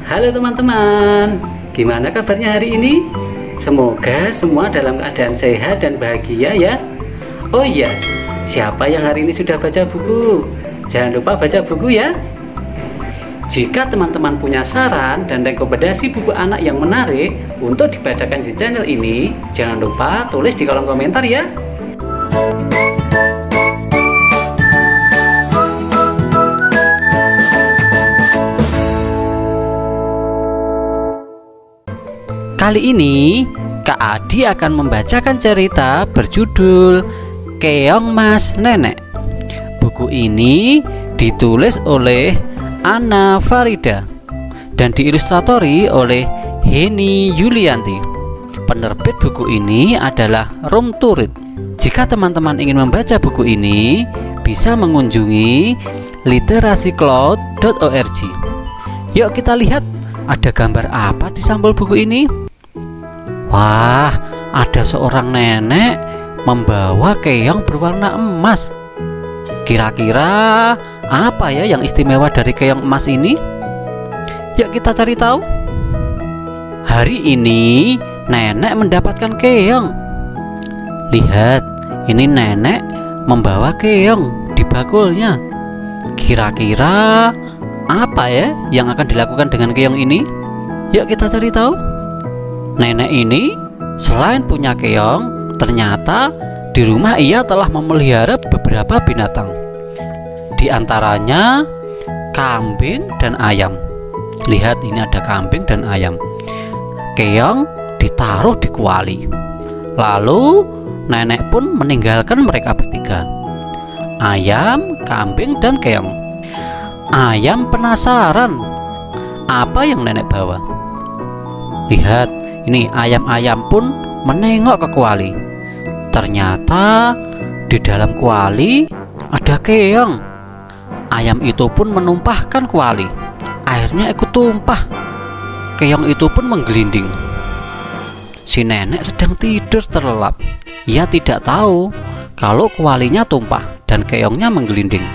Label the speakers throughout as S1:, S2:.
S1: Halo teman-teman, gimana kabarnya hari ini? Semoga semua dalam keadaan sehat dan bahagia ya. Oh iya, siapa yang hari ini sudah baca buku? Jangan lupa baca buku ya. Jika teman-teman punya saran dan rekomendasi buku anak yang menarik untuk dibacakan di channel ini, jangan lupa tulis di kolom komentar ya. Kali ini Kak Adi akan membacakan cerita berjudul Keong Mas Nenek. Buku ini ditulis oleh Anna Farida dan diilustratori oleh Heni Yulianti. Penerbit buku ini adalah Room to Read. Jika teman-teman ingin membaca buku ini, bisa mengunjungi literacicloud.org. Yuk kita lihat ada gambar apa di sampul buku ini. Wah, ada seorang nenek membawa keong berwarna emas. Kira-kira apa ya yang istimewa dari keong emas ini? Yuk kita cari tahu. Hari ini nenek mendapatkan keong. Lihat, ini nenek membawa keong di bakulnya. Kira-kira apa ya yang akan dilakukan dengan keong ini? Yuk kita cari tahu. Nenek ini selain punya keong, ternyata di rumah ia telah memelihara beberapa binatang. Di antaranya kambing dan ayam. Lihat, ini ada kambing dan ayam. Keong ditaruh di kuali. Lalu nenek pun meninggalkan mereka bertiga. Ayam, kambing, dan keong. Ayam penasaran apa yang nenek bawa. Lihat, ini ayam-ayam pun menengok ke kuali. Ternyata di dalam kuali ada keong. Ayam itu pun menumpahkan kuali. Airnya ikut tumpah. Keong itu pun menggelinding. Si nenek sedang tidur terlelap. Ia tidak tahu kalau kualinya tumpah dan keongnya menggelinding.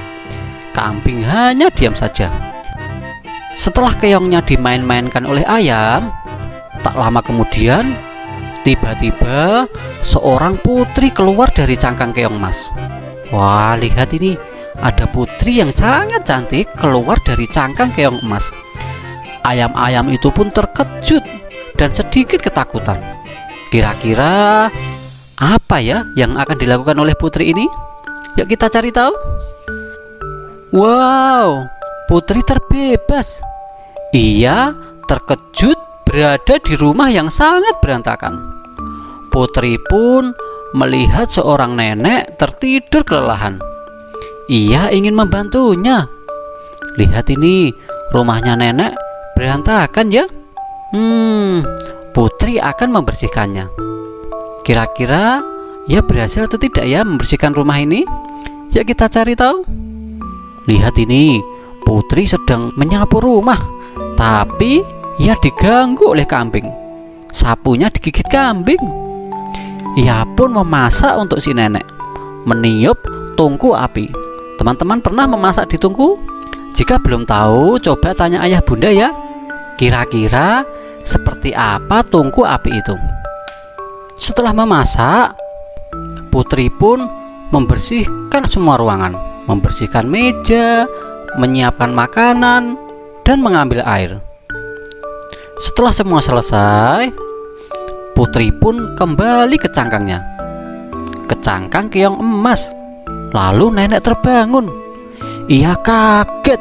S1: Kambing hanya diam saja. Setelah keongnya dimain-mainkan oleh ayam, tak lama kemudian tiba-tiba seorang putri keluar dari cangkang keong emas. Wah, lihat ini, ada putri yang sangat cantik keluar dari cangkang keong emas. Ayam-ayam itu pun terkejut dan sedikit ketakutan. Kira-kira apa ya yang akan dilakukan oleh putri ini? Yuk kita cari tahu. Wow, putri terbebas. Ia terkejut berada di rumah yang sangat berantakan. Putri pun melihat seorang nenek tertidur kelelahan. Ia ingin membantunya. Lihat ini, rumahnya nenek berantakan ya. Putri akan membersihkannya. Kira-kira ia berhasil atau tidak ya membersihkan rumah ini? Yuk kita cari tahu. Lihat ini, putri sedang menyapu rumah, tapi ia diganggu oleh kambing. Sapunya digigit kambing. Ia pun memasak untuk si nenek, meniup tungku api. Teman-teman pernah memasak di tungku? Jika belum tahu, coba tanya ayah bunda ya. Kira-kira seperti apa tungku api itu? Setelah memasak, putri pun membersihkan semua ruangan, membersihkan meja, menyiapkan makanan, dan mengambil air. Setelah semua selesai, putri pun kembali ke cangkangnya, ke cangkang keong emas. Lalu nenek terbangun. Ia kaget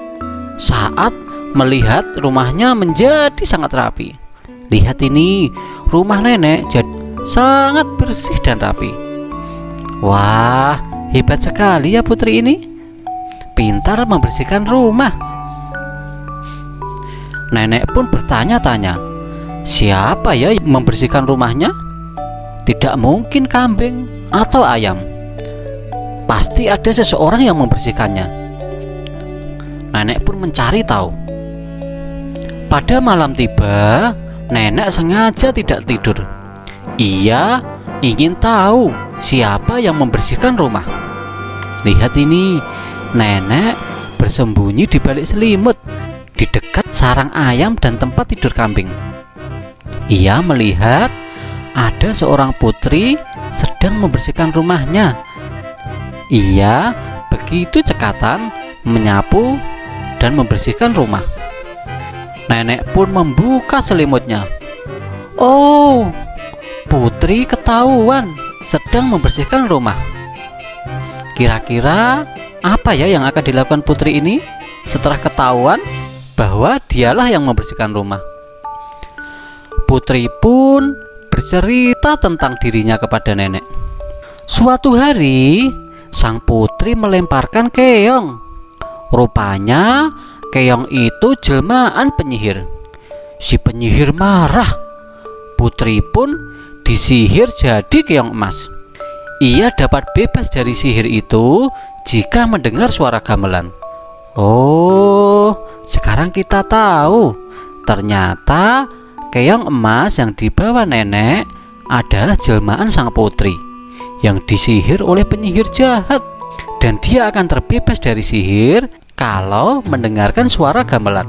S1: saat melihat rumahnya menjadi sangat rapi. Lihat ini, rumah nenek jadi sangat bersih dan rapi. Wah, hebat sekali ya putri ini. Pintar membersihkan rumah. Nenek pun bertanya-tanya, siapa ya yang membersihkan rumahnya? Tidak mungkin kambing atau ayam. Pasti ada seseorang yang membersihkannya. Nenek pun mencari tahu. Pada malam tiba, nenek sengaja tidak tidur. Ia ingin tahu siapa yang membersihkan rumah. Lihat ini, nenek bersembunyi di balik selimut di dekat sarang ayam dan tempat tidur kambing. Ia melihat ada seorang putri sedang membersihkan rumahnya. Ia begitu cekatan menyapu dan membersihkan rumah. Nenek pun membuka selimutnya. Oh, putri ketahuan sedang membersihkan rumah. Kira-kira apa ya yang akan dilakukan putri ini setelah ketahuan bahwa dialah yang membersihkan rumah? Putri pun bercerita tentang dirinya kepada nenek. Suatu hari, sang putri melemparkan keong. Rupanya, keong itu jelmaan penyihir. Si penyihir marah. Putri pun disihir jadi keong emas. Ia dapat bebas dari sihir itu jika mendengar suara gamelan. Oh, sekarang kita tahu. Ternyata keong emas yang dibawa nenek adalah jelmaan sang putri yang disihir oleh penyihir jahat. Dan dia akan terbebas dari sihir kalau mendengarkan suara gamelan.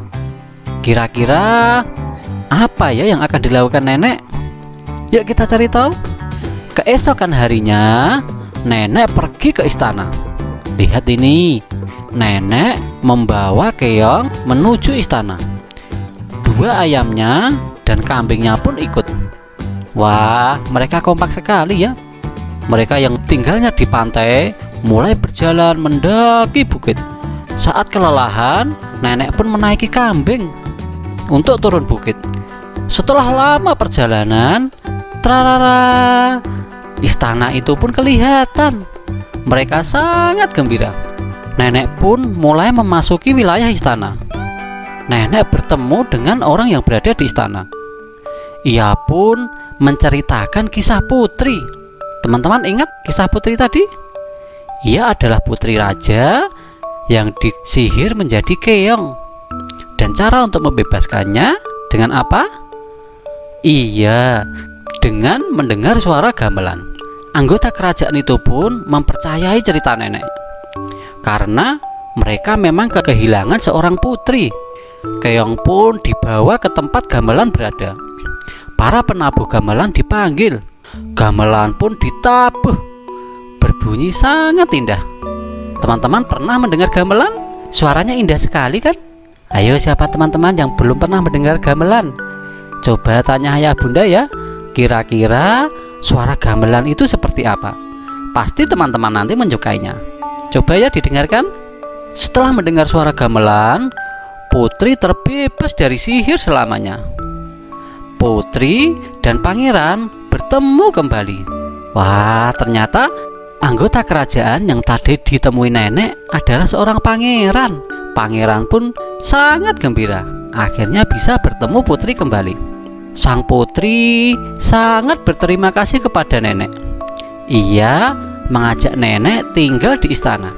S1: Kira-kira apa ya yang akan dilakukan nenek? Yuk kita cari tahu. Keesokan harinya, nenek pergi ke istana. Lihat ini, nenek membawa keong menuju istana. Dua ayamnya dan kambingnya pun ikut. Wah, mereka kompak sekali ya. Mereka yang tinggalnya di pantai mulai berjalan mendaki bukit. Saat kelelahan, nenek pun menaiki kambing untuk turun bukit. Setelah lama perjalanan, trarara, istana itu pun kelihatan. Mereka sangat gembira. Nenek pun mulai memasuki wilayah istana. Nenek bertemu dengan orang yang berada di istana. Ia pun menceritakan kisah putri. Teman-teman ingat kisah putri tadi? Ia adalah putri raja yang disihir menjadi keong. Dan cara untuk membebaskannya dengan apa? Iya, dengan mendengar suara gamelan. Anggota kerajaan itu pun mempercayai cerita nenek, karena mereka memang kehilangan seorang putri. Keong pun dibawa ke tempat gamelan berada. Para penabuh gamelan dipanggil. Gamelan pun ditabuh. Berbunyi sangat indah. Teman-teman pernah mendengar gamelan? Suaranya indah sekali kan? Ayo, siapa teman-teman yang belum pernah mendengar gamelan? Coba tanya ayah bunda ya. Kira-kira suara gamelan itu seperti apa? Pasti teman-teman nanti menyukainya. Coba ya didengarkan. Setelah mendengar suara gamelan, putri terbebas dari sihir selamanya. Putri dan pangeran bertemu kembali. Wah, ternyata anggota kerajaan yang tadi ditemui nenek adalah seorang pangeran. Pangeran pun sangat gembira. Akhirnya bisa bertemu putri kembali. Sang putri sangat berterima kasih kepada nenek. Ia mengajak nenek tinggal di istana.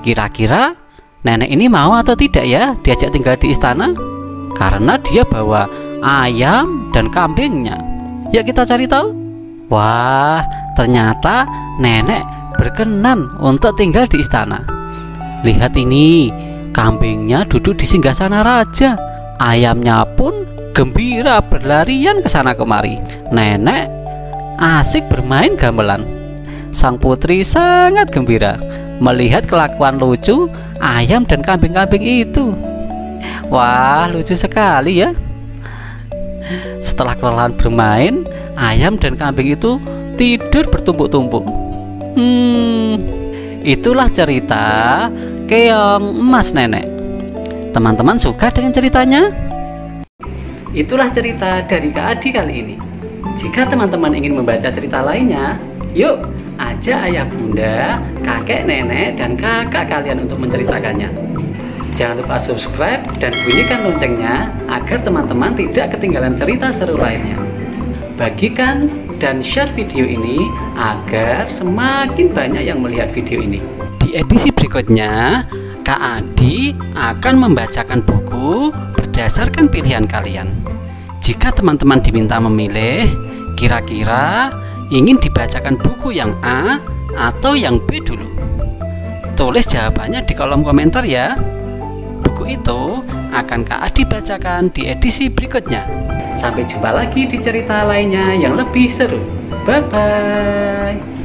S1: Kira-kira nenek ini mau atau tidak ya diajak tinggal di istana? Karena dia bawa ayam dan kambingnya. Yuk kita cari tahu. Wah, ternyata nenek berkenan untuk tinggal di istana. Lihat ini, kambingnya duduk di singgasana raja. Ayamnya pun gembira berlarian ke sana kemari. Nenek asik bermain gamelan. Sang putri sangat gembira melihat kelakuan lucu ayam dan kambing-kambing itu. Wah, lucu sekali ya. Setelah kelelahan bermain, ayam dan kambing itu tidur bertumpuk-tumpuk. Itulah cerita keong emas nenek. Teman-teman suka dengan ceritanya? Itulah cerita dari Kak Adi kali ini. Jika teman-teman ingin membaca cerita lainnya, yuk ajak ayah bunda, kakek nenek, dan kakak kalian untuk menceritakannya. Jangan lupa subscribe dan bunyikan loncengnya agar teman-teman tidak ketinggalan cerita seru lainnya. Bagikan dan share video ini agar semakin banyak yang melihat video ini. Di edisi berikutnya, Kak Adi akan membacakan buku berdasarkan pilihan kalian. Jika teman-teman diminta memilih, kira-kira ingin dibacakan buku yang A atau yang B dulu? Tulis jawabannya di kolom komentar ya. Buku itu akan Kak Adi bacakan di edisi berikutnya. Sampai jumpa lagi di cerita lainnya yang lebih seru. Bye-bye.